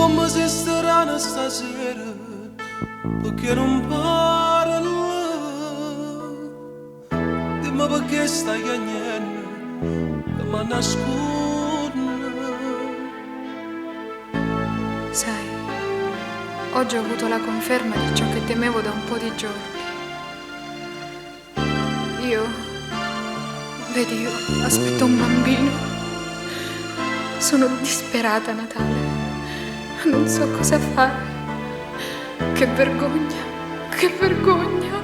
come se strana stasera, perché non parla. Dimmi perché stai chiagnendo, che mi nasconde. Sai, oggi ho avuto la conferma di ciò che temevo da un po' di giorni. Vedi, io aspetto un bambino. Sono disperata, Natale. Non so cosa fare. Che vergogna, che vergogna.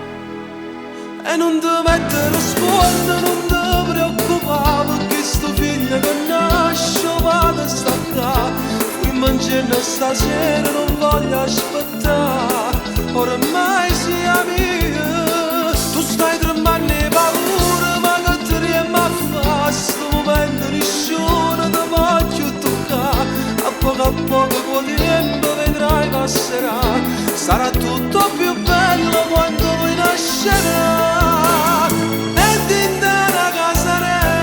E non ti mettere sponda, non ti preoccupare, perché sto figlio che nasce vado a staccare. Qui mangiando stasera, non voglio aspettare. Oramai sia mia, tu stai tremando di paura, ma che ti riemma a fare? Sto momento nessuno ti voglio toccare. A poco con tempo vedrai passerà. Sarà tutto più bello quando lui nascerà. E dintre una casarella,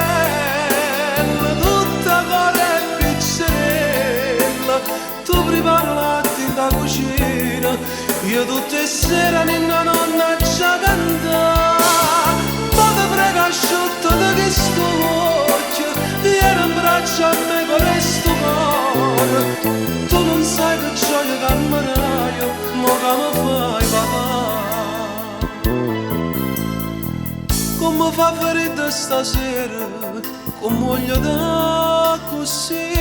tutta cuore e pizzerella, tu prepari latte in da cucina, io tutte le sere ninna nonna ci canta. Ma ti prego asciutto di questo occhio, vieni in braccio a me con questo cuore. Tu non sai che gioia che ammiraio, mo che mi fai papà. Come fa ferita stasera, come voglio da così.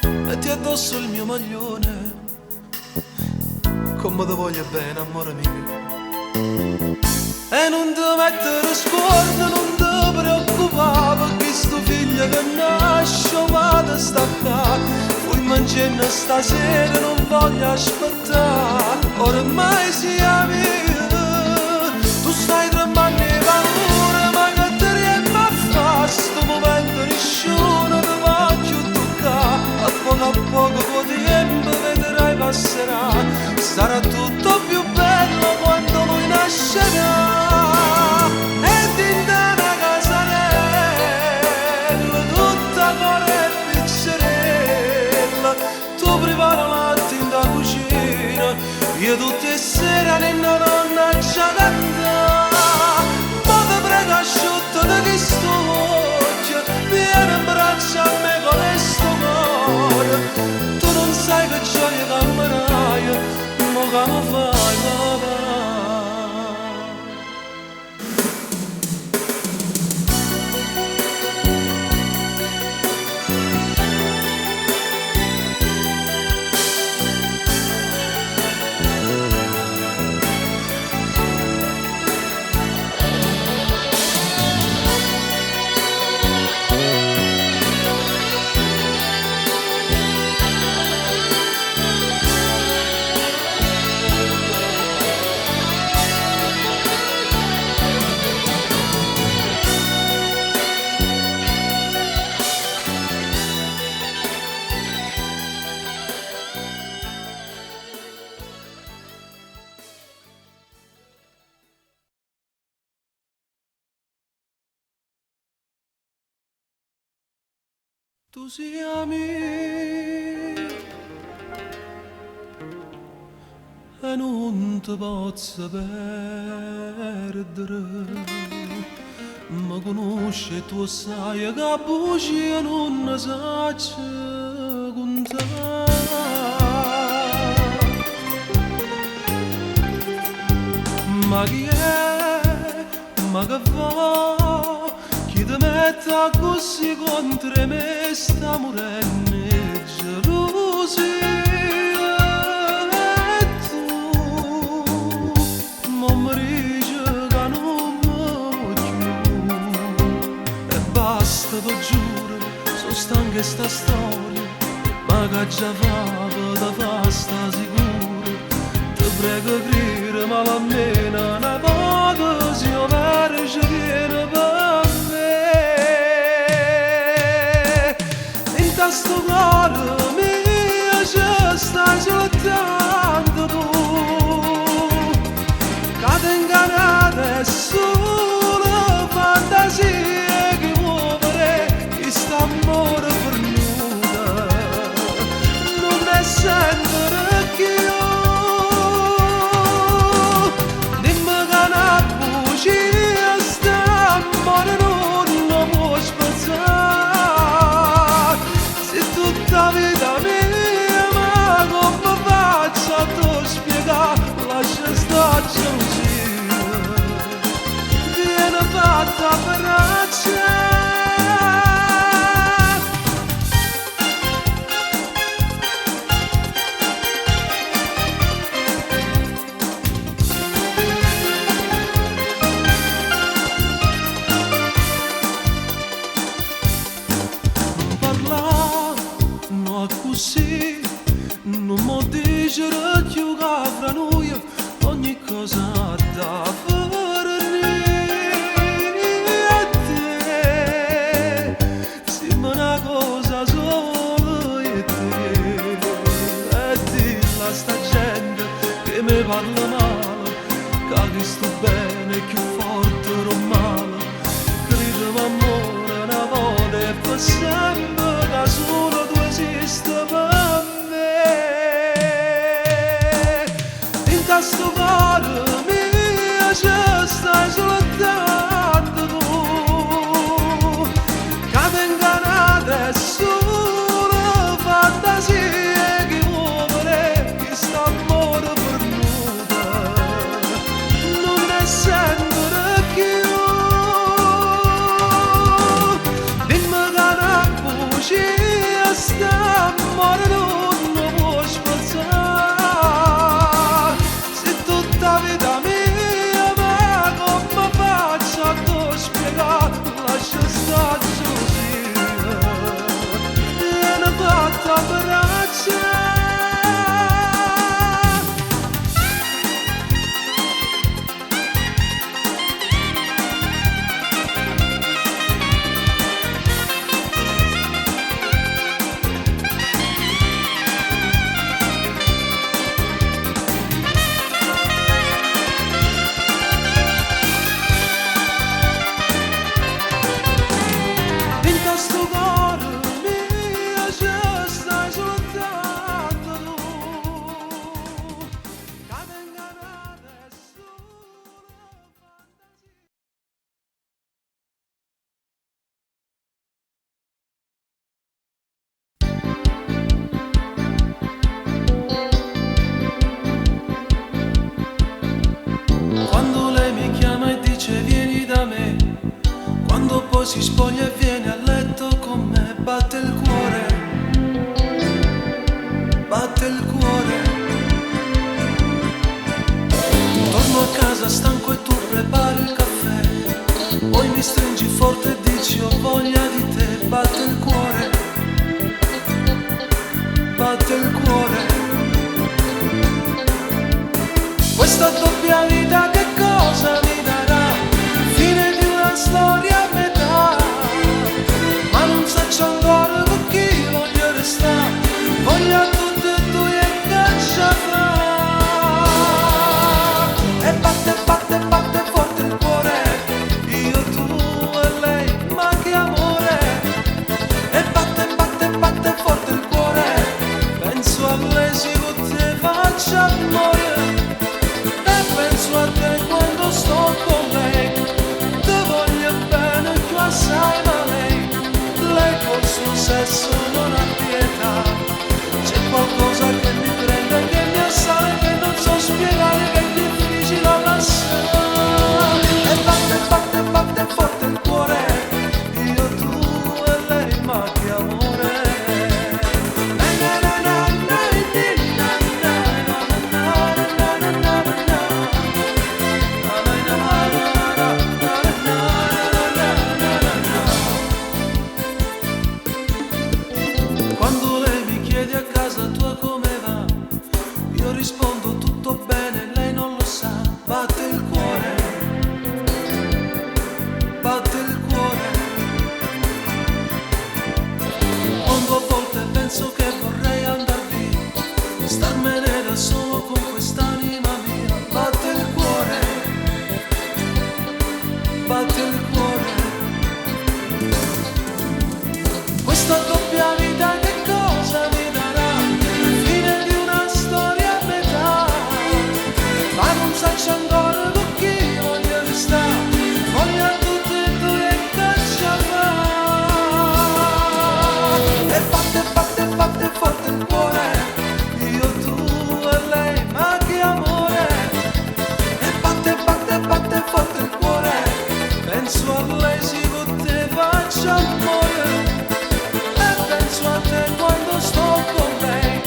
Metti addosso il mio maglione, come ti voglio bene, amore mio. E non ti mettere scorda, non ti preoccupare, perché sto figlio che nasce vado a staccare. Poi mangiando stasera, non voglio aspettare. Oramai sia mia, tu stai tremando di paura, ma che ti riemma a fare? Sto momento nessuno ti voglio toccare. A poco con tempo vedrai passerà. Sarà tutto più bello quando lui nascerà. E dintre una casarella, tutta cuore e pizzerella, tu prepari latte in da cucina, io tutte le sere ninna nonna ci canta. Ma ti prego asciutto di questo occhio, vieni in braccio a me con questo cuore. Tu non sai che gioia che ammiraio, mo che mi fai papà. Tu sia mia e non ti posso perdere. Ma conosci e tu sai che a bugie non ne sai contare. Ma chi è? Ma che va? Chi ti mette così contro me sta morendo e gelosia. E tu non mi dici che non mi voglio. E basta, ti giuro, sono stanca di sta storia, ma che già fa da fa sta sicuro. Ti prego crire, ma almeno una poco si verge viene per me. In sto cuore mio ci stai soltanto tu, che ti ingannate è solo fantasia che muovere questo amore per nulla. si spoglia e viene a letto con me, batte il cuore, batte il cuore. Torno a casa stanco e tu prepari il caffè, poi mi stringi forte e dici ho voglia di te, batte il cuore, batte il cuore. Questa doppia vita che cosa mi darà? Fine di una storia a metà, ma non so ancora con chi voglio restare, voglio tutte e due e caccia fra. E batte, batte, batte forte il cuore, io, tu e lei, ma che amore. E batte, batte, batte forte il cuore, penso a lei se con te faccio amore. Penso a te quando sto con lei, ti voglio bene più assai, ma lei col suo sesso non ha pietà. C'è qualcosa che mi prende, che mi assale, che non so spiegare, che è difficile da lasciare. E batte, batte, batte forte il cuore, io, tu e lei, ma che amore. Quando lei mi chiede a casa tua come va, io rispondo tutto bene, lei non lo sa, batte il cuore, batte il cuore. Quando a volte penso che vorrei andar via, starmene da solo con quest'anima mia, batte il cuore, batte il cuore. Questa doppia vita che cosa mi darà? Fine di una storia a metà, ma non so ancora con chi voglio restare, voglio tutte e due e caccia fa. E batte, batte, batte forte il cuore, io, tu e lei, ma che amore. E batte, batte, batte forte il cuore, penso a lei se con te faccio amore. Penso a te quando sto con lei,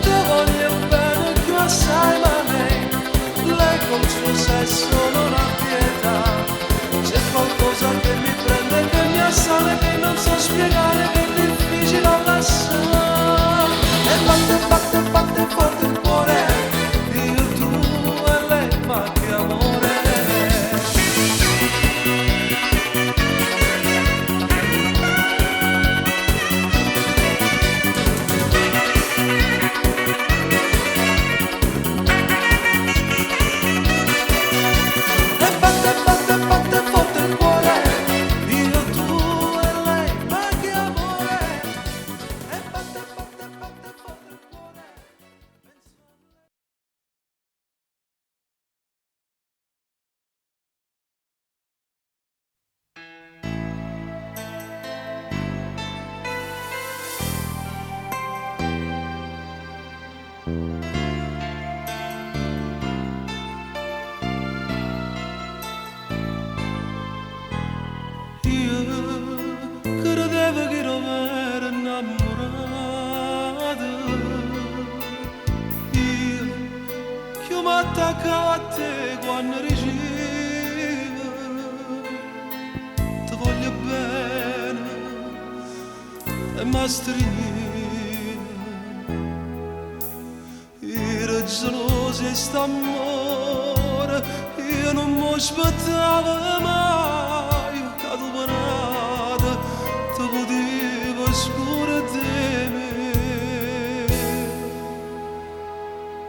ti voglio bene più assai, ma lei col suo sesso non ha pietà. C'è qualcosa che mi prende, che mi assale, che non so spiegare, che è difficile da lasciare. E batte, batte, batte forte il cuore, io, tu e lei, ma che amore. Credevo che non ero innamorato, io che mi attaccavo a te quando ricevo, ti voglio bene e mi stringevo, ero geloso e st'amore, io non mi aspettavo mai che tu venate, ti potevo scuro di me,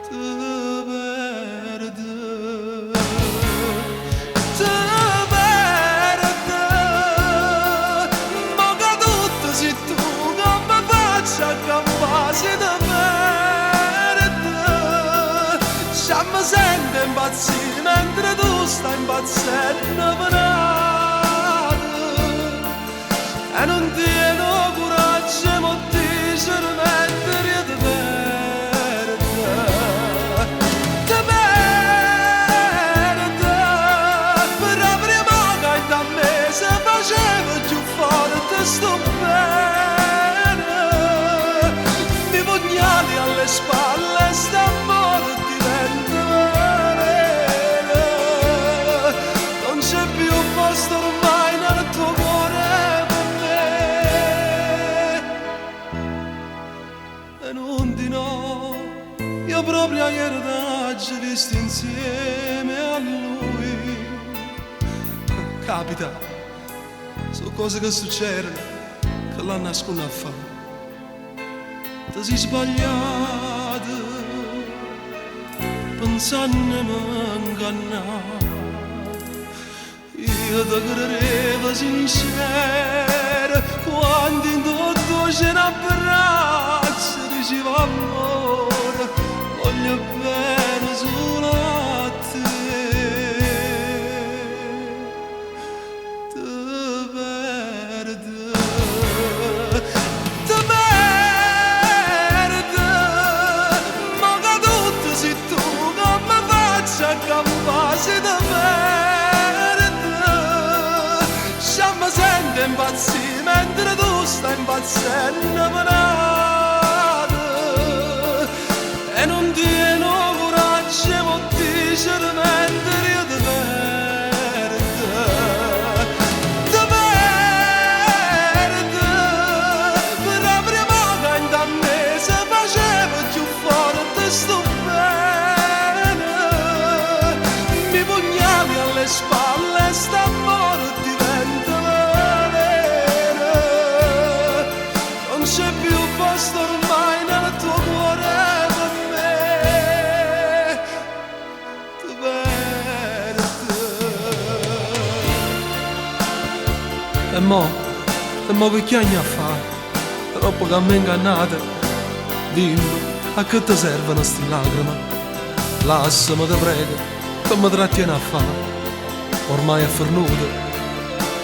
ti perdo, ma che tutto sei tu che mi faccio accampare, se ti perdo, già mi sento impazzire mentre tu stai impazzendo per e non tieno coraggio, ma dice mettere io ti perdo, per la prima che da me si faceva sto bene, mi pugnali alle spalle, st'amore diventa veleno, non c'è più posto ormai nel tuo cuore per me. E non di no, io proprio ieri ci ho visto insieme a lui. Capita, sono cose che succedono, che la nascono a fare. Ti sei sbagliato, pensando a me ingannare. Io ti credevo sincero, quando in tutto c'è un abbraccio, dicevo amore, voglio bene solo a te. Se da perde, siamo sempre impazziti mentre tu stai impazzendo penate, e non ti è no coraggio ma dice mentre io ti perde, per la prima volta a me se faceva più forte sto alle spalle, st'amore diventa veleno, non c'è più posto ormai nel tuo cuore per me, ti perdo. E mo che chiagni a fare? Troppo che mi ingannate, dimmi, a che ti servono sti lacrime? Lassami, ti prego, che mi trattiene a fare, ormai è fornuto,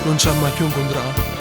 non c'ha mai più incontrato.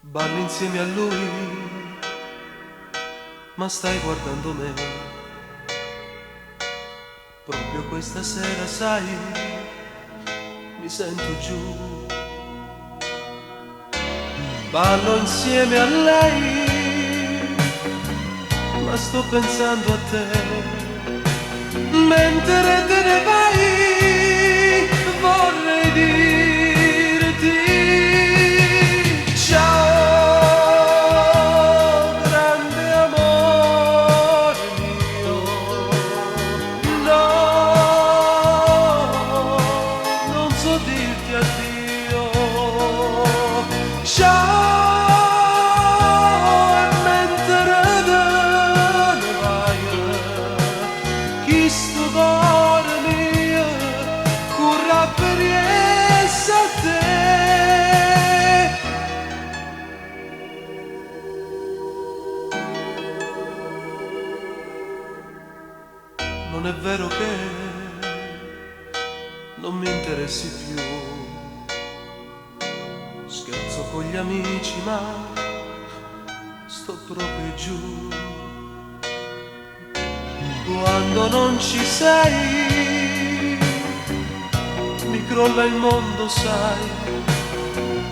Balli insieme a lui, ma stai guardando me. Proprio questa sera, sai, mi sento giù. Ballo insieme a lei, ma sto pensando a te. Mentre te ne vai, vorrei dirti ciao. Non è vero che non mi interessi più, scherzo con gli amici ma sto proprio giù. Quando non ci sei mi crolla il mondo, sai,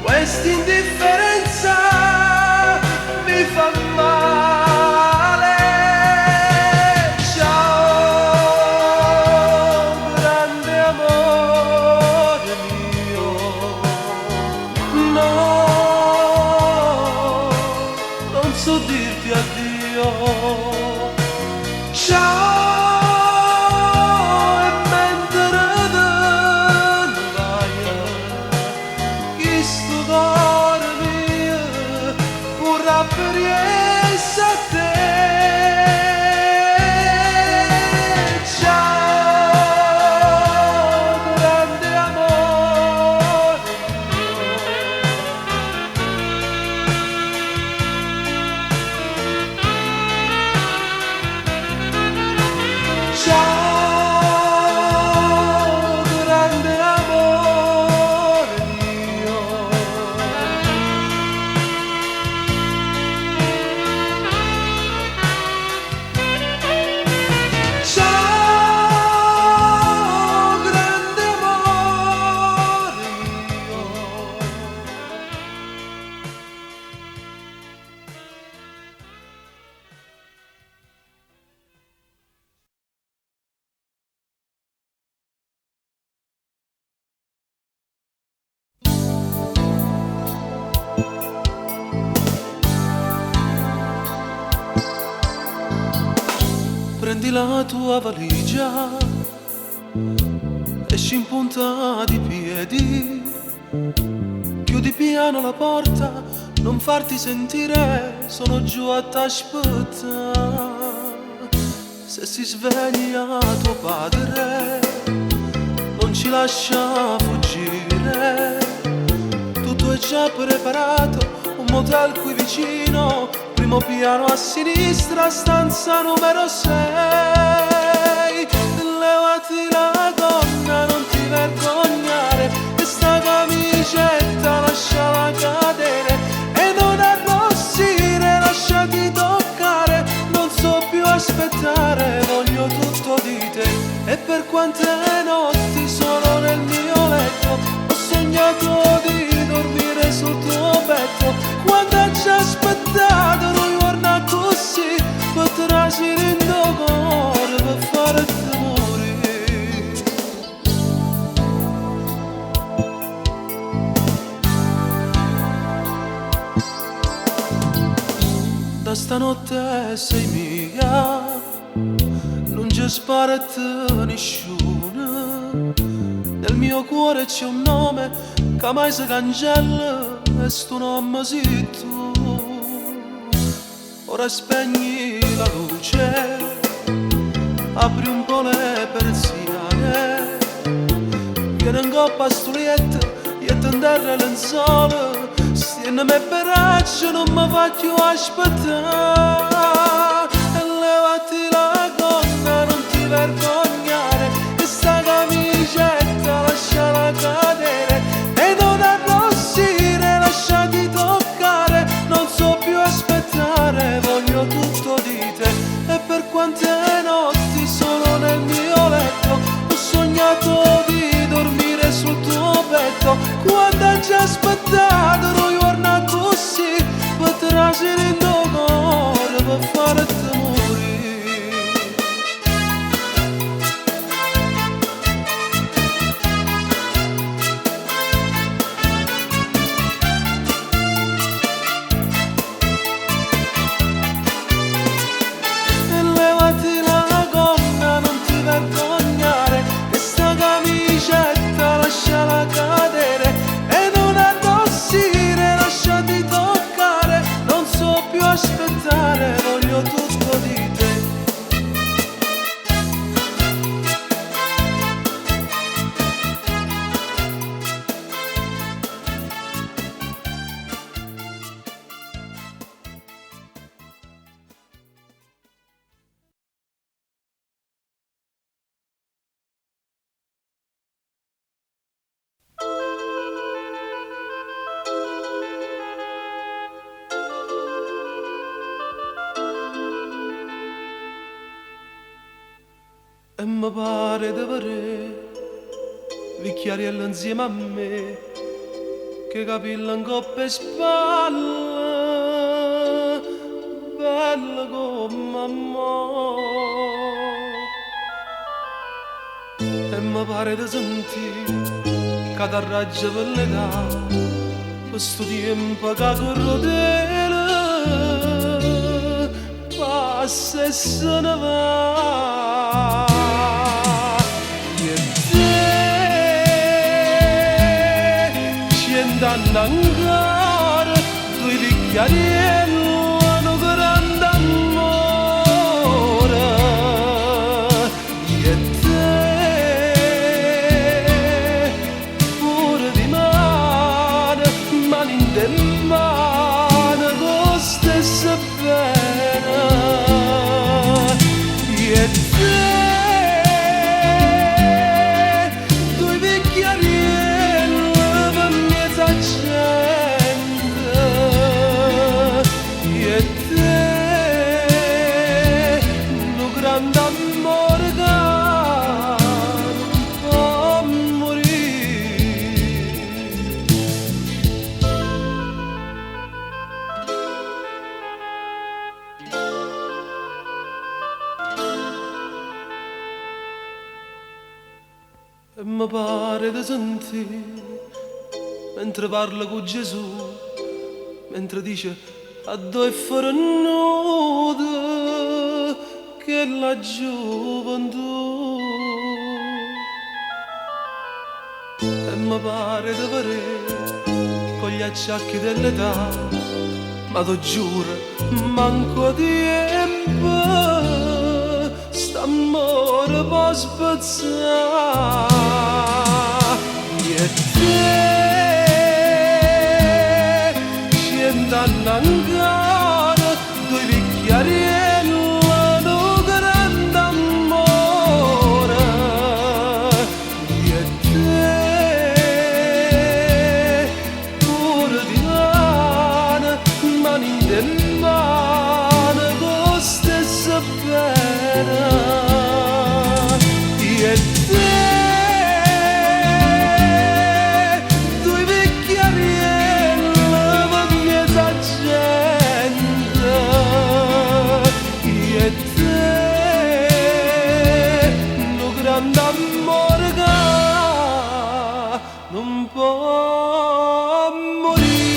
questa indifferenza mi fa male. So dirti addio, ciao, e mentre te ne vai, chi sto dormi, currà per essa Stendi la tua valigia, esci in punta di piedi, chiudi piano la porta, non farti sentire, sono giù a t'aspettare. Se si sveglia tuo padre, non ci lascia fuggire, tutto è già preparato, un motel qui vicino, primo piano a sinistra, stanza numero 6. Levati la gonna, non ti vergognare, questa camicetta lasciala cadere e non arrossire, lasciati toccare, non so più aspettare, voglio tutto di te. E per quante notti solo nel mio letto ho sognato di dormire sul tuo petto, quando ci aspettato noi guarda così, potrasi rindogore per fare te morire. Da stanotte sei mia, non ci sparate nessuno, nel mio cuore c'è un nome che mai si cancella e sto nome sei tu. Ora spegni la luce, apri un po' le persiane, viene in coppa stulietta, io ti terra lenzuola, stiamo me braccia, non mi faccio aspettare. E levati la gonna, non ti vergognare, questa camicetta lasciala cadere e non arrossire, lasciati toccare, non so più aspettare, voglio tutto di te. E per quante notti solo nel mio letto ho sognato di dormire sul tuo petto, quando ci aspettato noi guarda così, potrasi rindogore per fare te morire. E levati la gonna, non ti vergognare, questa camicetta lasciala cadere e non arrossire, lasciati toccare, non so più aspettare, voglio tutto di te. E mi pare di avere bicchiariello insieme a me, che capello in coppe e spalle, bella come mamma. E mi pare di sentire che t'arraggia per l'età, questo tempo che corrodere passa e se ne va. E te scendendo ancora due bicchiariello hanno grande amore. E te pure di mano, mani in te mano, con stessa pena. E te due bicchiariello per mezza gente. E te un grande amore che non può morire. E mi pare di sentire, mentre parla con Gesù, mentre dice a due fuori nudo, che la gioventù e mi pare di vedere con gli acciacchi dell'età, ma ti giuro manco tempo st'amore può spezzare e te scendanno ancora due bicchiariello d'un grande amore e te pure di lana mani in mano con stessa pena e te due bicchiariello per miezza gente e te un grande amore che non può morire.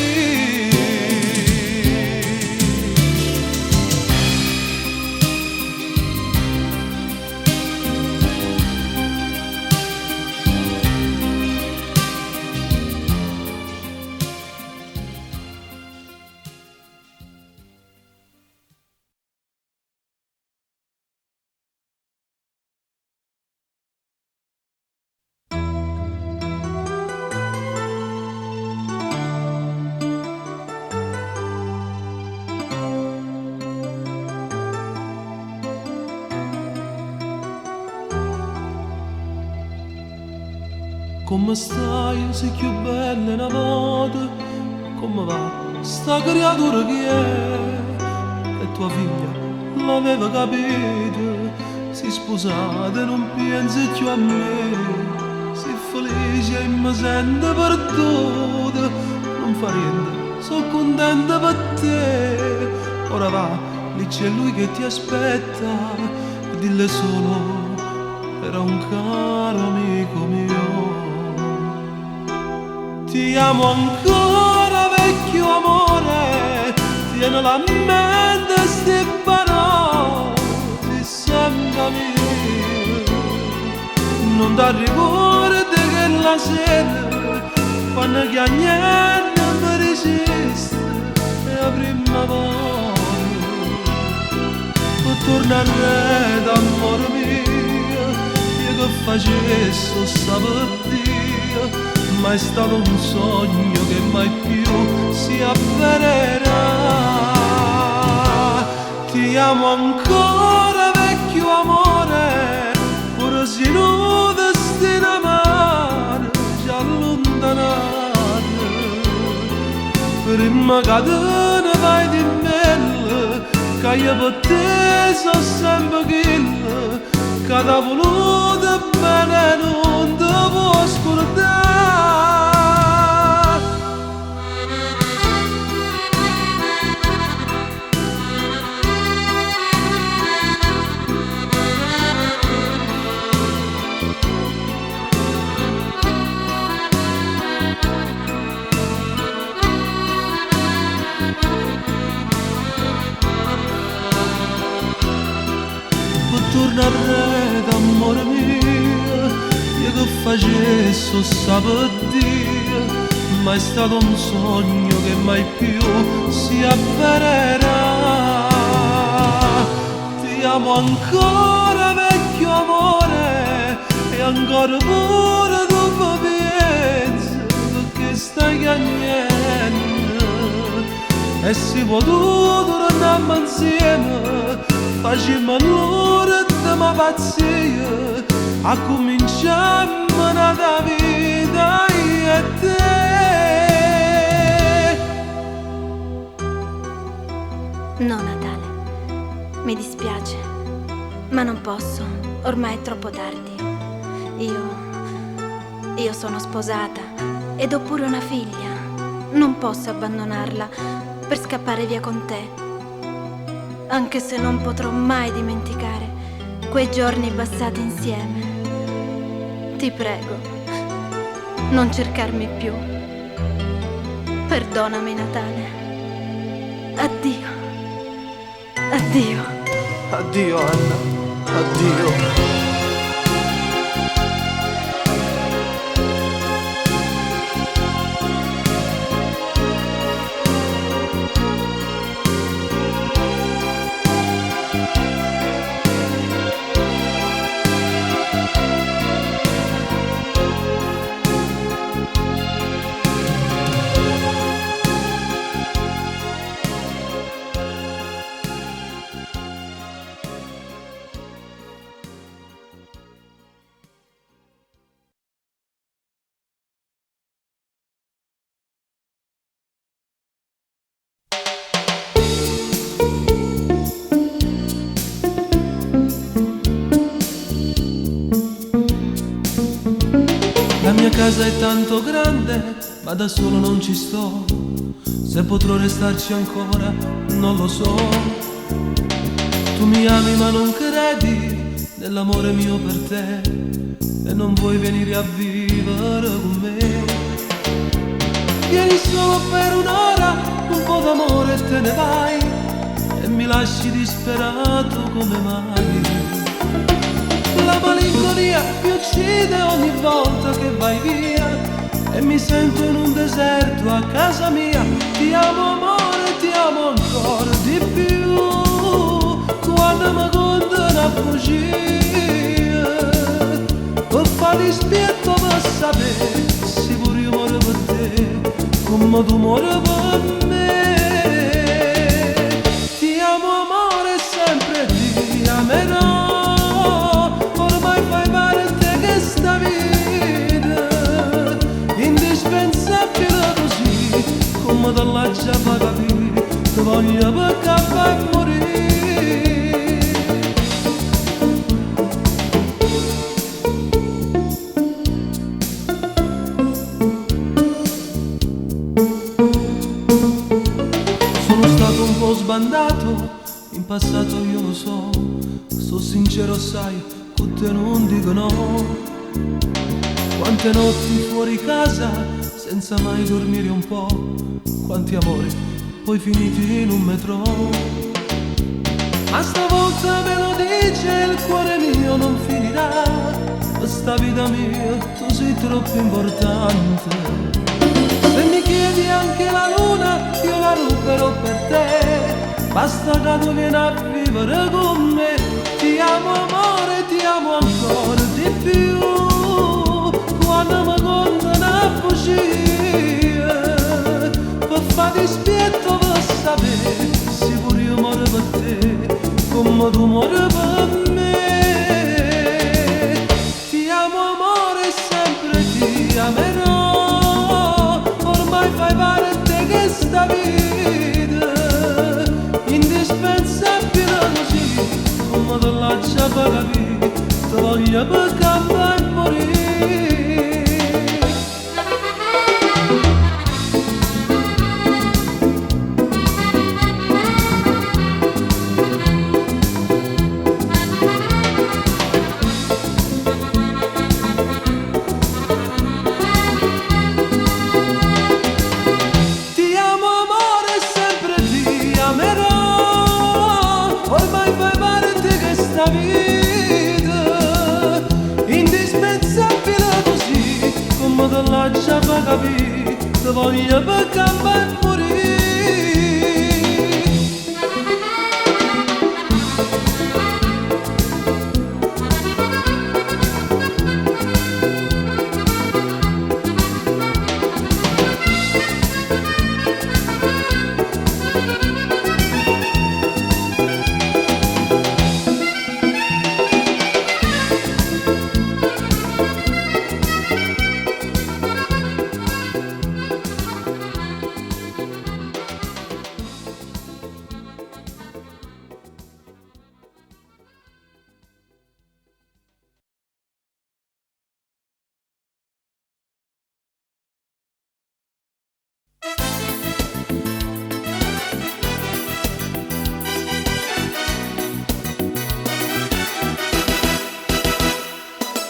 Come stai, sei più bella una volta? Come va sta creatura che è? E tua figlia l'aveva capito, si sposata e non pensi più a me. Sei felice e mi sento perduta, non fa niente, sono contenta per te. Ora va, lì c'è lui che ti aspetta, dille solo, era un caro amico mio. Ti amo ancora vecchio amore, tieni la mente sti parole, sempre mio. Non ti ricordi che la sera, quando che a niente mi resiste, è la prima volta. Per tornare d'amore mio, io che facesso sta per Dio, ma è stato un sogno che mai più si avvererà. Ti amo ancora vecchio amore, pure se non destino amare ci allontanare. Prima che te ne vai di me, che io per te sono sempre quello che ti ha voluto bene, non ti può scordare. Tornare d'amore mio, io che facesso sta per Dio, ma è stato un sogno che mai più si avvererà. Ti amo ancora vecchio amore, e ancora pure tu mi pensi, perché stai cagnendo, e si può tutto andare insieme, facciamo l'ora di ma pazzia, a cominciare una vita io e te. No, Natale, mi dispiace, ma non posso, ormai è troppo tardi. Io sono sposata ed ho pure una figlia. Non posso abbandonarla per scappare via con te, anche se non potrò mai dimenticare quei giorni passati insieme. Ti prego, non cercarmi più. Perdonami, Natale. Addio. Addio. Addio Anna, addio. La mia casa è tanto grande, ma da solo non ci sto. Se potrò restarci ancora, non lo so. Tu mi ami ma non credi nell'amore mio per te, e non vuoi venire a vivere con me. Vieni solo per un'ora, un po' d'amore e te ne vai, e mi lasci disperato come mai. La malinconia mi uccide ogni volta che vai via, e mi sento in un deserto a casa mia. Ti amo amore, ti amo ancora di più, quando mi condono a fuggire. Per fare spietto per sapere se pure io muore per te, come tu muori per me. Ti amo amore, sempre ti amerò. Questa vita indispensabile così, come te l'ha già fa capire, ti voglio perché fai morire. Sono stato un po' sbandato, in passato io lo so, sono sincero sai, con te non dico no. Quante notti fuori casa senza mai dormire un po', quanti amori poi finiti in un metro. Ma stavolta me lo dice il cuore mio, non finirà. Questa vita mia, tu sei troppo importante. Se mi chiedi anche la luna, io la ruberò per te. Basta che tu vieni a vivere con me. Ti amo amore, ti amo ancora di più, quando mi condono a fuggire. Per fare spietto per sapere se pure io muore per te, come tu muori per me. Ti amo amore, sempre ti amerò. Ormai fai parte che sta vita indispensabile così, come te l'ha già fa capire, ti voglio perché fai morire. Già fa capire, ti voglio perché vai morire.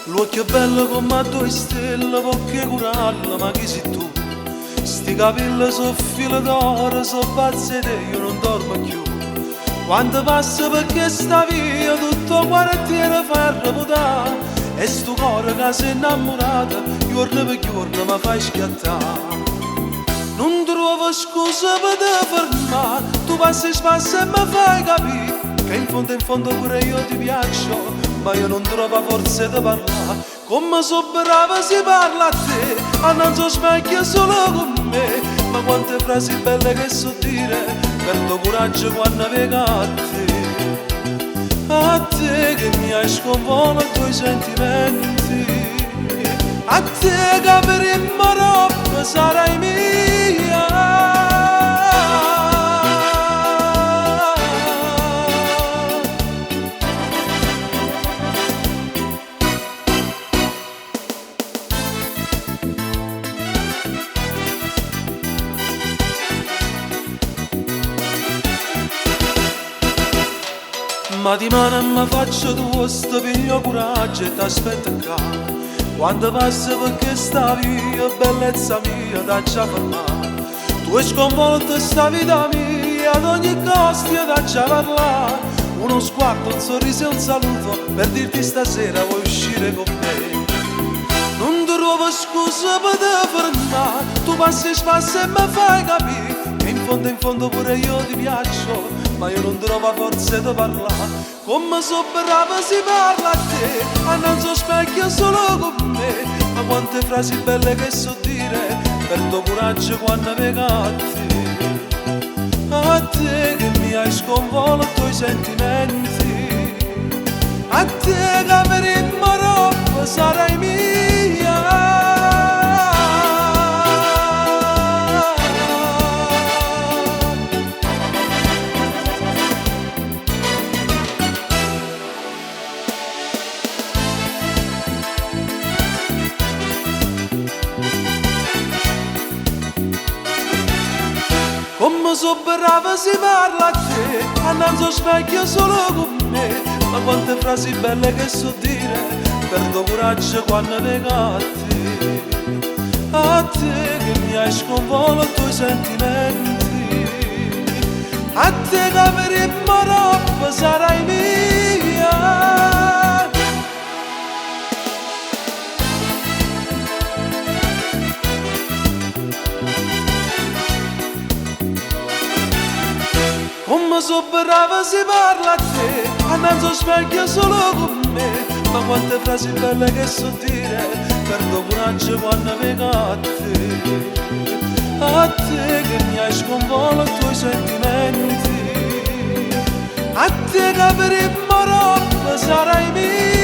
L'occhio è bello come a due stelle, poche corallo, ma chi sei tu? Sti capelli so filo d'oro, so pazze te, io non dormo più. Quando passa perché sta via tutto il quartiere fa reputare e sto cuore che si è innamorato giorno per giorno mi fai schiattare. Non trovo scusa per te fermare, tu passi spazio e mi fai capire che in fondo pure io ti piaccio, ma io non trovo forza di parlare. Come so brava si parla a te, a non so specchio solo con me, ma quante frasi belle che so dire, perdo coraggio quando vengo a te che mi hai sconvolto i tuoi sentimenti, a te che per il marocco sarai mia. Ma di mano mi faccio tu sto piglio coraggio e t'aspetto qua. Quando passi perché sta via, bellezza mia, da già fermare. Tu hai sconvolto sta vita mia, ad ogni costo io da già parlare. Uno sguardo, un sorriso e un saluto, per dirti stasera vuoi uscire con me. Non trovo scusa per te fermare, tu passi spazio e mi fai capire che in fondo pure io ti piaccio, ma io non trovo forza di parlare. Come so brava si parla a te, a non so specchio solo con me, ma quante frasi belle che so dire, perdo coraggio quando vengo a te che mi hai sconvolto i sentimenti, a te che per il marocco sarai mia. Come so brava si parla a te, a non so specchio solo con me, ma quante frasi belle che so dire, perdo coraggio quando vengo a te che mi hai sconvolto i sentimenti, a te che per il marocco sarai mia. Come so brava si parla a te, a non so specchio solo con me, ma quante frasi belle che so dire, perdo coraggio quando vengo a te che mi hai sconvolto i sentimenti, a te che per il marocco sarai mia.